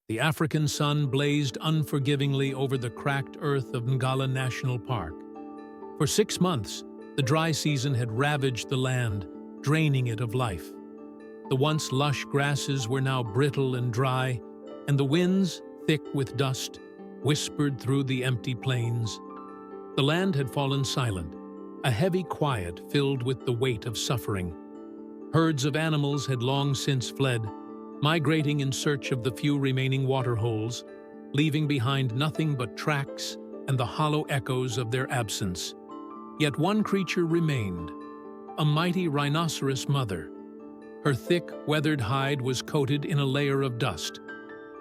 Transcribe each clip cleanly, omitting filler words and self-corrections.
The African sun blazed unforgivingly over the cracked earth of Ngala National Park. For 6 months, the dry season had ravaged the land, draining it of life. The once lush grasses were now brittle and dry, and the winds, thick with dust, whispered through the empty plains. The land had fallen silent, a heavy quiet filled with the weight of suffering. Herds of animals had long since fled, migrating in search of the few remaining waterholes, leaving behind nothing but tracks and the hollow echoes of their absence. Yet one creature remained, a mighty rhinoceros mother. Her thick, weathered hide was coated in a layer of dust,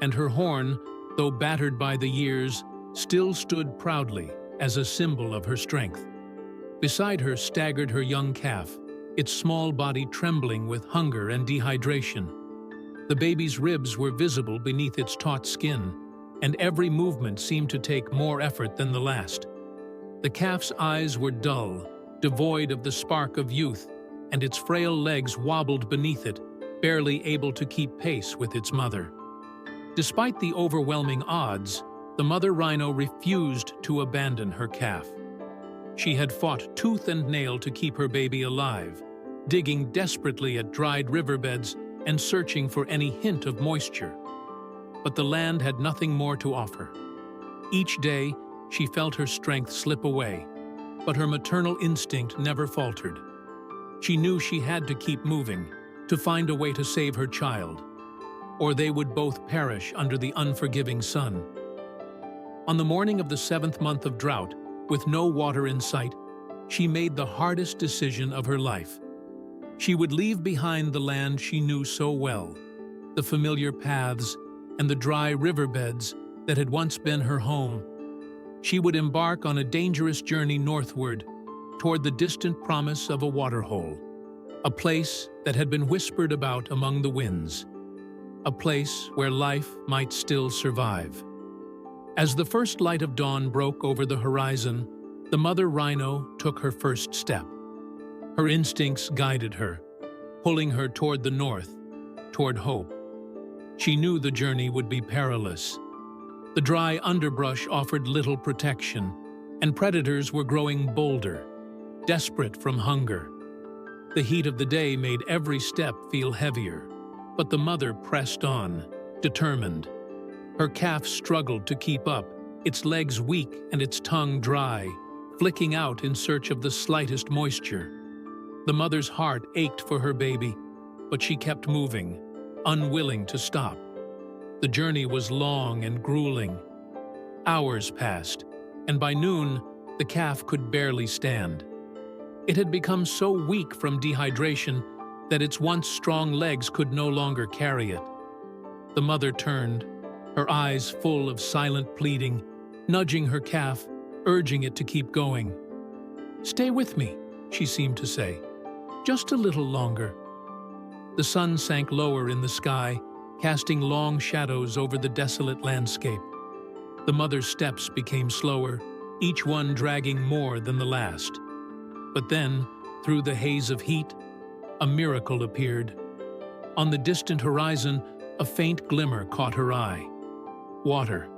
and her horn, though battered by the years, still stood proudly as a symbol of her strength. Beside her staggered her young calf, its small body trembling with hunger and dehydration. The baby's ribs were visible beneath its taut skin, and every movement seemed to take more effort than the last. The calf's eyes were dull, devoid of the spark of youth, and its frail legs wobbled beneath it, barely able to keep pace with its mother. Despite the overwhelming odds, the mother rhino refused to abandon her calf. She had fought tooth and nail to keep her baby alive, digging desperately at dried riverbeds and searching for any hint of moisture. But the land had nothing more to offer. Each day, she felt her strength slip away, but her maternal instinct never faltered. She knew she had to keep moving, to find a way to save her child, or they would both perish under the unforgiving sun. On the morning of the 7th month of drought, with no water in sight, she made the hardest decision of her life. She would leave behind the land she knew so well, the familiar paths and the dry riverbeds that had once been her home. She would embark on a dangerous journey northward, toward the distant promise of a waterhole, a place that had been whispered about among the winds, a place where life might still survive. As the first light of dawn broke over the horizon, the mother rhino took her first step. Her instincts guided her, pulling her toward the north, toward hope. She knew the journey would be perilous. The dry underbrush offered little protection, and predators were growing bolder, desperate from hunger. The heat of the day made every step feel heavier, but the mother pressed on, determined. Her calf struggled to keep up, its legs weak and its tongue dry, flicking out in search of the slightest moisture. The mother's heart ached for her baby, but she kept moving, unwilling to stop. The journey was long and grueling. Hours passed, and by noon, the calf could barely stand. It had become so weak from dehydration that its once strong legs could no longer carry it. The mother turned, her eyes full of silent pleading, nudging her calf, urging it to keep going. "Stay with me," she seemed to say. "Just a little longer." The sun sank lower in the sky, casting long shadows over the desolate landscape. The mother's steps became slower, each one dragging more than the last. But then, through the haze of heat, a miracle appeared. On the distant horizon, a faint glimmer caught her eye. Water,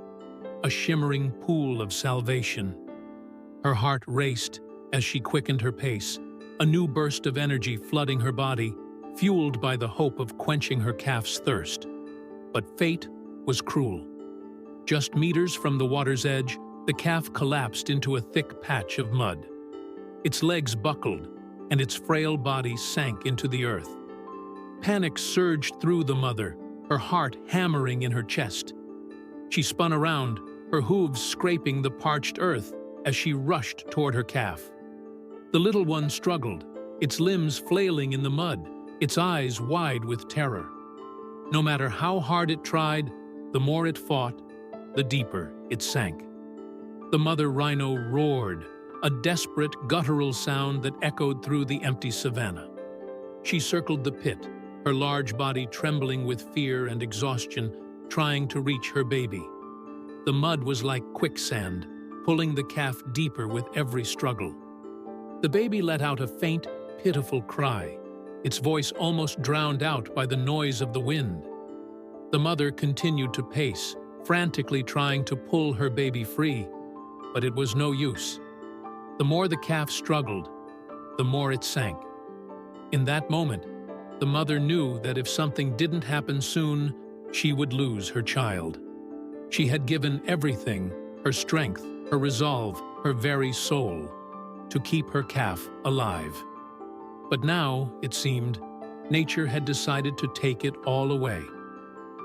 a shimmering pool of salvation. Her heart raced as she quickened her pace, a new burst of energy flooding her body, fueled by the hope of quenching her calf's thirst. But fate was cruel. Just meters from the water's edge, the calf collapsed into a thick patch of mud. Its legs buckled, and its frail body sank into the earth. Panic surged through the mother, her heart hammering in her chest. She spun around, her hooves scraping the parched earth as she rushed toward her calf. The little one struggled, its limbs flailing in the mud, its eyes wide with terror. No matter how hard it tried, the more it fought, the deeper it sank. The mother rhino roared, a desperate, guttural sound that echoed through the empty savanna. She circled the pit, her large body trembling with fear and exhaustion, trying to reach her baby. The mud was like quicksand, pulling the calf deeper with every struggle. The baby let out a faint, pitiful cry, its voice almost drowned out by the noise of the wind. The mother continued to pace, frantically trying to pull her baby free, but it was no use. The more the calf struggled, the more it sank. In that moment, the mother knew that if something didn't happen soon, she would lose her child. She had given everything, her strength, her resolve, her very soul, to keep her calf alive. But now, it seemed, nature had decided to take it all away.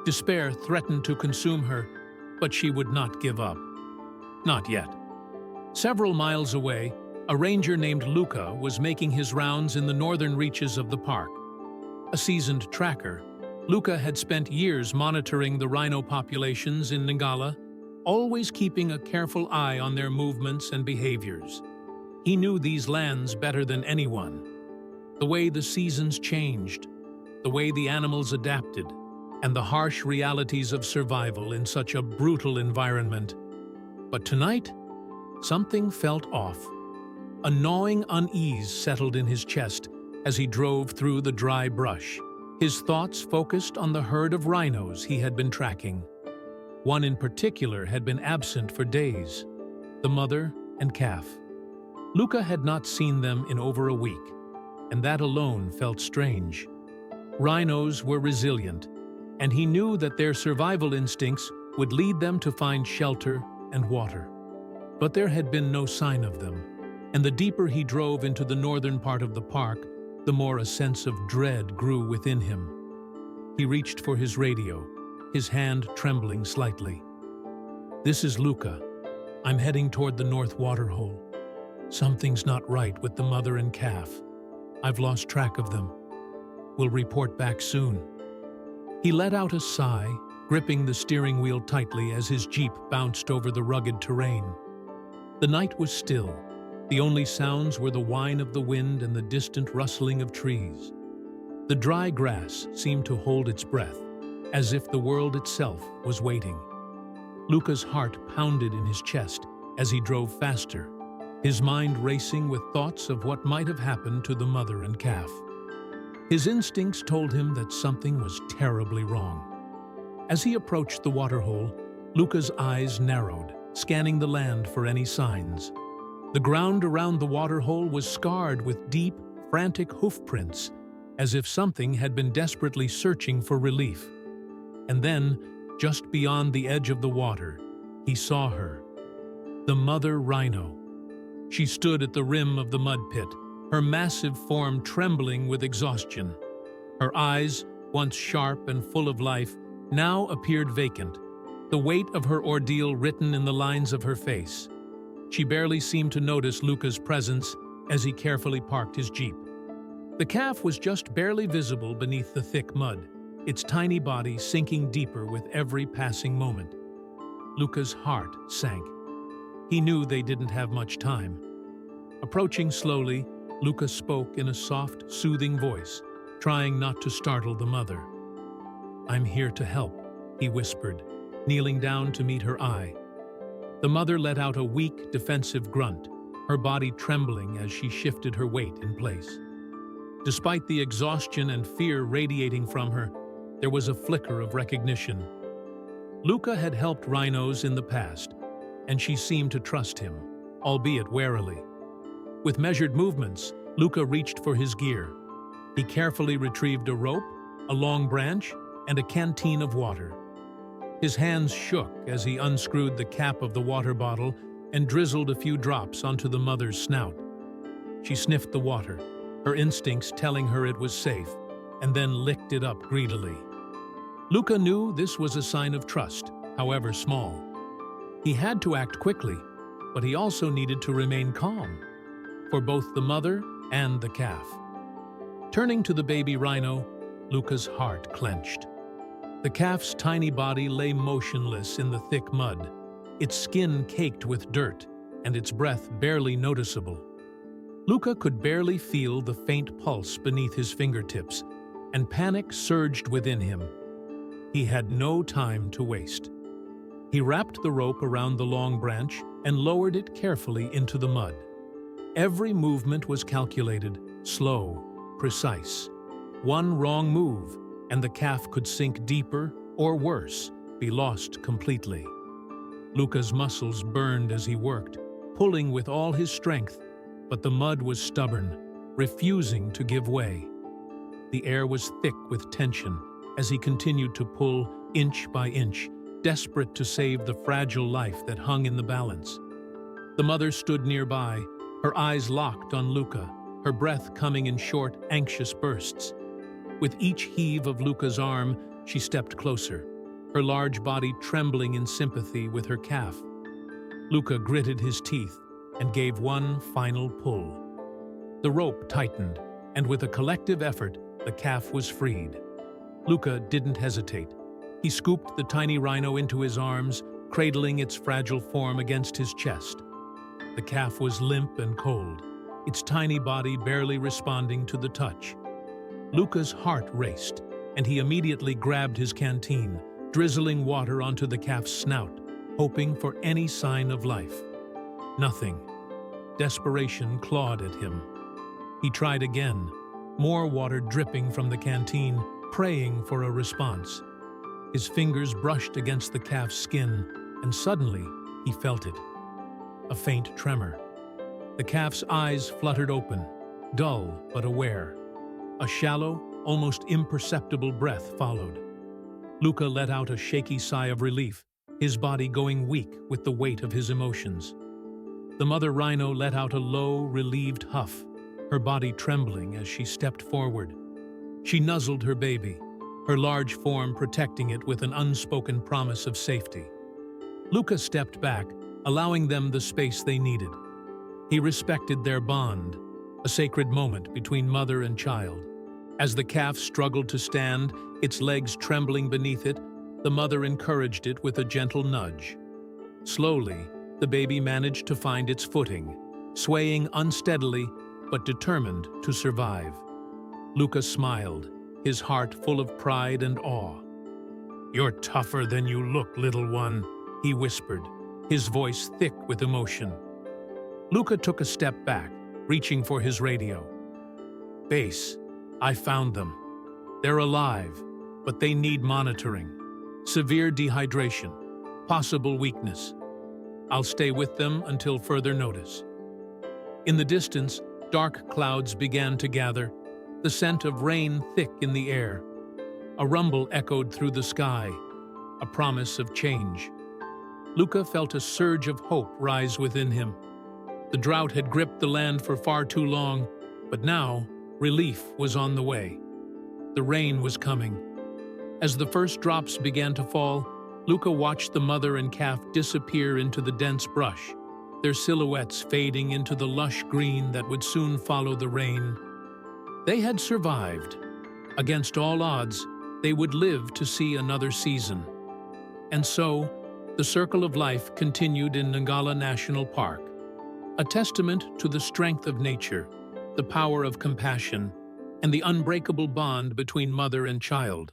Despair threatened to consume her, but she would not give up. Not yet. Several miles away, a ranger named Luka was making his rounds in the northern reaches of the park. A seasoned tracker, Luka had spent years monitoring the rhino populations in Ngala, always keeping a careful eye on their movements and behaviors. He knew these lands better than anyone. The way the seasons changed, the way the animals adapted, and the harsh realities of survival in such a brutal environment. But tonight, something felt off. A gnawing unease settled in his chest as he drove through the dry brush. His thoughts focused on the herd of rhinos he had been tracking. One in particular had been absent for days, the mother and calf. Luka had not seen them in over a week, and that alone felt strange. Rhinos were resilient, and he knew that their survival instincts would lead them to find shelter and water. But there had been no sign of them, and the deeper he drove into the northern part of the park, the more a sense of dread grew within him. He reached for his radio, his hand trembling slightly. "This is Luka. I'm heading toward the north waterhole. Something's not right with the mother and calf. I've lost track of them. We'll report back soon." He let out a sigh, gripping the steering wheel tightly as his jeep bounced over the rugged terrain. The night was still. The only sounds were the whine of the wind and the distant rustling of trees. The dry grass seemed to hold its breath, as if the world itself was waiting. Luka's heart pounded in his chest as he drove faster, his mind racing with thoughts of what might have happened to the mother and calf. His instincts told him that something was terribly wrong. As he approached the waterhole, Luka's eyes narrowed, scanning the land for any signs. The ground around the waterhole was scarred with deep, frantic hoofprints, as if something had been desperately searching for relief. And then, just beyond the edge of the water, he saw her. The mother rhino. She stood at the rim of the mud pit, her massive form trembling with exhaustion. Her eyes, once sharp and full of life, now appeared vacant, the weight of her ordeal written in the lines of her face. She barely seemed to notice Luka's presence as he carefully parked his jeep. The calf was just barely visible beneath the thick mud, its tiny body sinking deeper with every passing moment. Luka's heart sank. He knew they didn't have much time. Approaching slowly, Luka spoke in a soft, soothing voice, trying not to startle the mother. "I'm here to help," he whispered, kneeling down to meet her eye. The mother let out a weak, defensive grunt, her body trembling as she shifted her weight in place. Despite the exhaustion and fear radiating from her, there was a flicker of recognition. Luka had helped rhinos in the past, and she seemed to trust him, albeit warily. With measured movements, Luka reached for his gear. He carefully retrieved a rope, a long branch, and a canteen of water. His hands shook as he unscrewed the cap of the water bottle and drizzled a few drops onto the mother's snout. She sniffed the water, her instincts telling her it was safe, and then licked it up greedily. Luka knew this was a sign of trust, however small. He had to act quickly, but he also needed to remain calm, for both the mother and the calf. Turning to the baby rhino, Luka's heart clenched. The calf's tiny body lay motionless in the thick mud, its skin caked with dirt, and its breath barely noticeable. Luka could barely feel the faint pulse beneath his fingertips, and panic surged within him. He had no time to waste. He wrapped the rope around the long branch and lowered it carefully into the mud. Every movement was calculated, slow, precise. One wrong move, and the calf could sink deeper or worse, be lost completely. Luka's muscles burned as he worked, pulling with all his strength, but the mud was stubborn, refusing to give way. The air was thick with tension as he continued to pull inch by inch, desperate to save the fragile life that hung in the balance. The mother stood nearby, her eyes locked on Luka, her breath coming in short, anxious bursts. With each heave of Luka's arm, she stepped closer, her large body trembling in sympathy with her calf. Luka gritted his teeth and gave one final pull. The rope tightened, and with a collective effort, the calf was freed. Luka didn't hesitate. He scooped the tiny rhino into his arms, cradling its fragile form against his chest. The calf was limp and cold, its tiny body barely responding to the touch. Luka's heart raced, and he immediately grabbed his canteen, drizzling water onto the calf's snout, hoping for any sign of life. Nothing. Desperation clawed at him. He tried again, more water dripping from the canteen, praying for a response. His fingers brushed against the calf's skin, and suddenly he felt it. A faint tremor. The calf's eyes fluttered open, dull but aware. A shallow, almost imperceptible breath followed. Luka let out a shaky sigh of relief, his body going weak with the weight of his emotions. The mother rhino let out a low, relieved huff, her body trembling as she stepped forward. She nuzzled her baby, her large form protecting it with an unspoken promise of safety. Luka stepped back, allowing them the space they needed. He respected their bond, a sacred moment between mother and child. As the calf struggled to stand, its legs trembling beneath it, the mother encouraged it with a gentle nudge. Slowly, the baby managed to find its footing, swaying unsteadily but determined to survive. Luka smiled, his heart full of pride and awe. "You're tougher than you look, little one," he whispered, his voice thick with emotion. Luka took a step back, reaching for his radio. "Base, I found them. They're alive, but they need monitoring. Severe dehydration, possible weakness. I'll stay with them until further notice." In the distance, dark clouds began to gather, the scent of rain thick in the air. A rumble echoed through the sky, a promise of change. Luka felt a surge of hope rise within him. The drought had gripped the land for far too long, but now relief was on the way. The rain was coming. As the first drops began to fall, Luka watched the mother and calf disappear into the dense brush, their silhouettes fading into the lush green that would soon follow the rain. They had survived. Against all odds, they would live to see another season. And so, the circle of life continued in Ngala National Park, a testament to the strength of nature, the power of compassion, and the unbreakable bond between mother and child.